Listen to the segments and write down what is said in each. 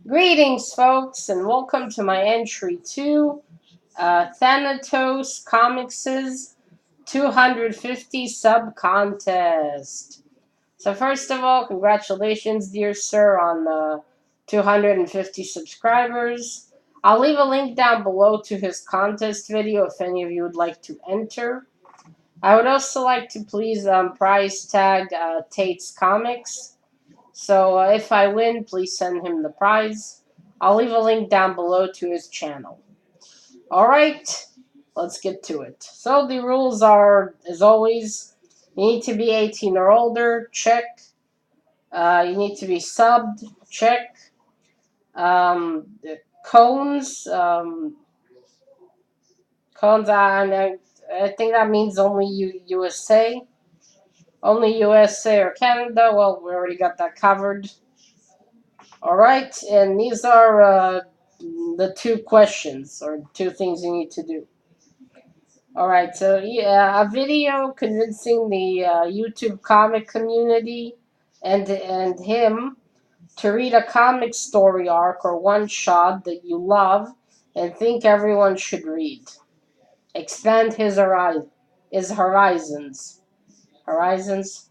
Greetings, folks, and welcome to my entry to Thanatos Comics' 250 sub contest. So, first of all, congratulations, dear sir, on 250 subscribers. I'll leave a link down below to his contest video if any of you would like to enter. I would also like to please prize tag Tate's Comics. So if I win, please send him the prize. I'll leave a link down below to his channel. Alright, let's get to it. So the rules are, as always, you need to be 18 or older, check. You need to be subbed, check. The cones, cones, I think that means only USA. Only USA or Canada, well, we already got that covered. Alright, and these are the two questions or two things you need to do. Alright, so yeah, a video convincing the YouTube comic community and him to read a comic story arc or one shot that you love and think everyone should read. Expand his horizons. Horizons?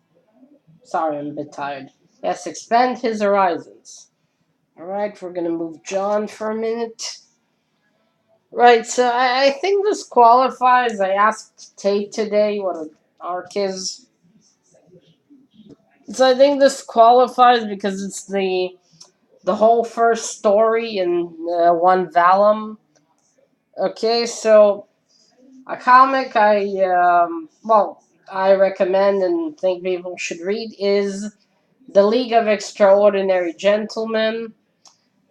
Sorry, I'm a bit tired. Yes, expand his horizons. Alright, we're gonna move John for a minute. Right, so I think this qualifies. I asked Tate today what an arc is. So I think this qualifies because it's the whole first story in one volume. Okay, so a comic I recommend and think people should read is The League of Extraordinary Gentlemen.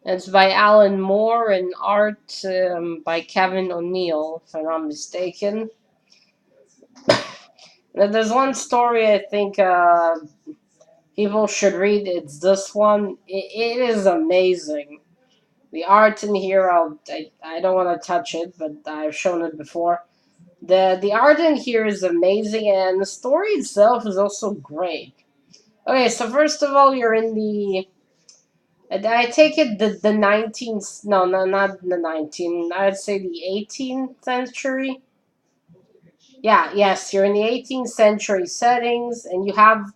It's by Alan Moore and art by Kevin O'Neill, if I'm not mistaken. There's one story I think people should read. It's this one. It is amazing. The art in here, I don't want to touch it, but I've shown it before. The art in here is amazing, and the story itself is also great. Okay, so first of all, you're in the I take it the 19th, no, not the 19th, I'd say the 18th century. Yeah, yes, you're in the 18th century settings, and you have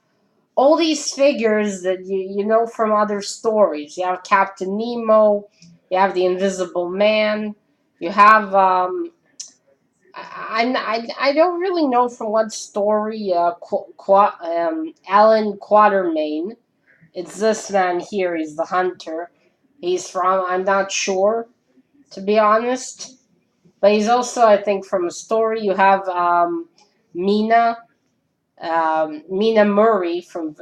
all these figures that you know from other stories. You have Captain Nemo, you have the Invisible Man, you have, I don't really know from what story, Alan Quatermain. It's this man here, he's the hunter. He's from, I'm not sure, to be honest. But he's also, I think, from a story. You have Mina, Mina Murray from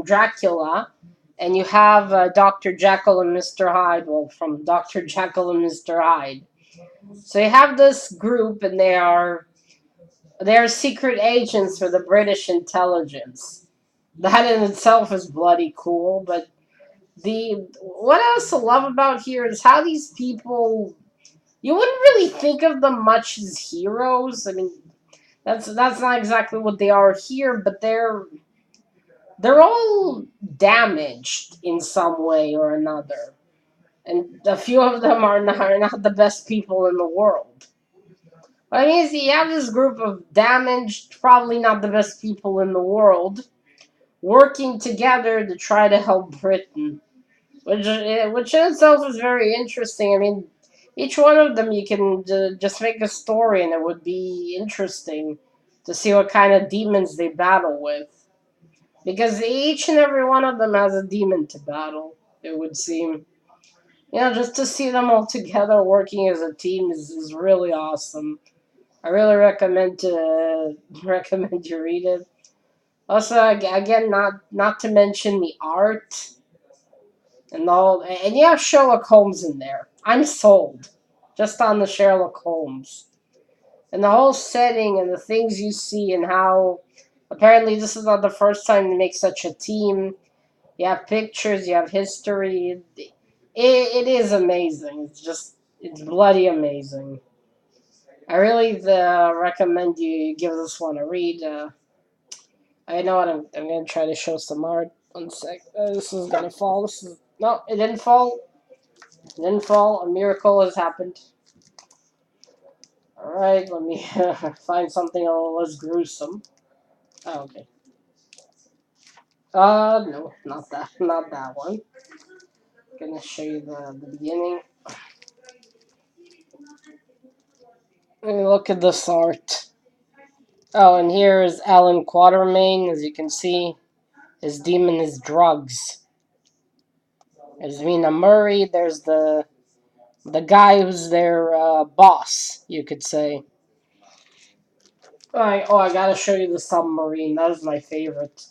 Dracula, and you have Dr. Jekyll and Mr. Hyde. Well, from Dr. Jekyll and Mr. Hyde. So you have this group, and they are secret agents for the British intelligence. That in itself is bloody cool, but the what I also love about here is how these people, you wouldn't really think of them much as heroes. I mean, that's not exactly what they are here, but they're all damaged in some way or another, and a few of them are not the best people in the world. But I mean, you have this group of damaged, probably not the best people in the world, working together to try to help Britain. Which in itself is very interesting. I mean, each one of them you can just make a story, and it would be interesting to see what kind of demons they battle with. Because each and every one of them has a demon to battle. It would seem, just to see them all together working as a team is really awesome. I really recommend to recommend you read it. Also, again, not to mention the art and you have Sherlock Holmes in there. I'm sold, just on the Sherlock Holmes and the whole setting and the things you see and how apparently this is not the first time they make such a team. You have pictures, you have history. It is amazing. It's bloody amazing. I really recommend you give this one a read. I know what I'm gonna try to show some art. One sec. This is gonna fall. No, it didn't fall. Didn't fall. A miracle has happened. Alright, let me find something a little less gruesome. Oh, okay. No, not that. Not that one. Gonna show you the beginning. Look at this art. Oh, and here is Alan Quatermain. As you can see, his demon is drugs. There's Mina Murray. There's the guy who's their boss, you could say. Alright, oh, I gotta show you the submarine. That is my favorite.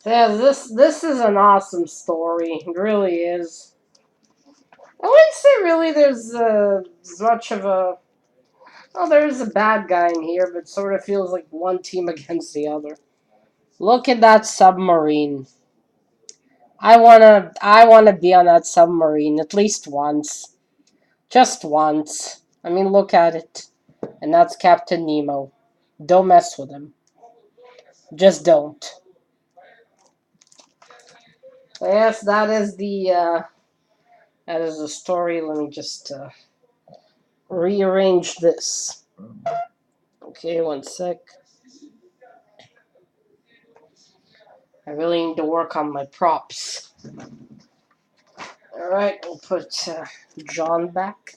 Yeah, this is an awesome story. It really is. I wouldn't say really there's as much of a... Oh, there is a bad guy in here, but it sort of feels like one team against the other. Look at that submarine. I wanna be on that submarine at least once. Just once. I mean, look at it. And that's Captain Nemo. Don't mess with him. Just don't. Yes, that is the story. Let me just rearrange this. Okay, one sec. I really need to work on my props. Alright, we'll put John back.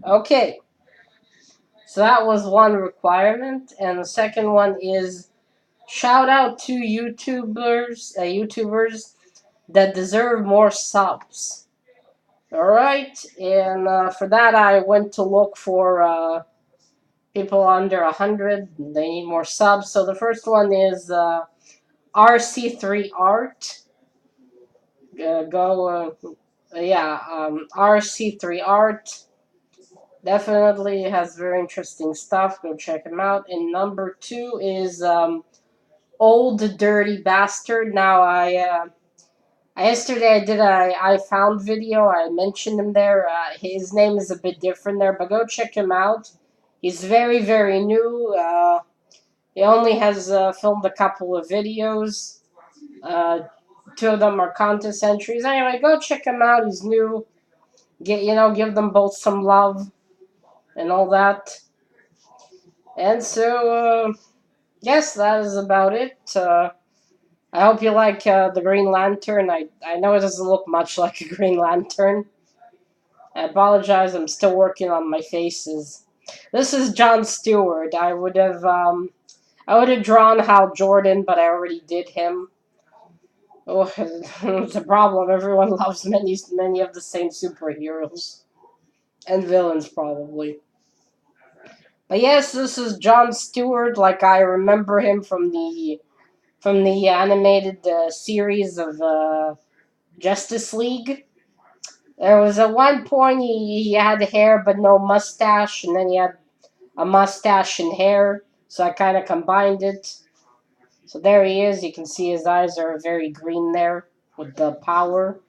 Okay. So that was one requirement, and the second one is shout out to YouTubers that deserve more subs. Alright, and for that I went to look for people under 100. They need more subs. So the first one is RC3 Art. RC3 Art. Definitely has very interesting stuff. Go check him out. And number 2 is Old Dirty Bastard. Now yesterday I did a I found video. I mentioned him there. His name is a bit different there, but go check him out. He's very, very new. He only has filmed a couple of videos. Uh, Two of them are contest entries. Anyway, go check him out. He's new. Give them both some love and all that. And so, yes, that is about it. I hope you like the Green Lantern. I know it doesn't look much like a Green Lantern. I apologize. I'm still working on my faces. This is John Stewart. I would have drawn Hal Jordan, but I already did him. Oh, it's a problem. Everyone loves many of the same superheroes and villains, probably. But yes, this is John Stewart, like I remember him from the animated series of Justice League. There was at one point he had hair but no mustache, and then he had a mustache and hair, so I kind of combined it. So there he is. You can see his eyes are very green there with the power.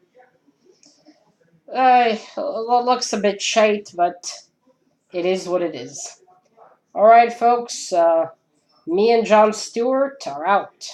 Looks a bit shite, but it is what it is. Alright, folks. Me and John Stewart are out.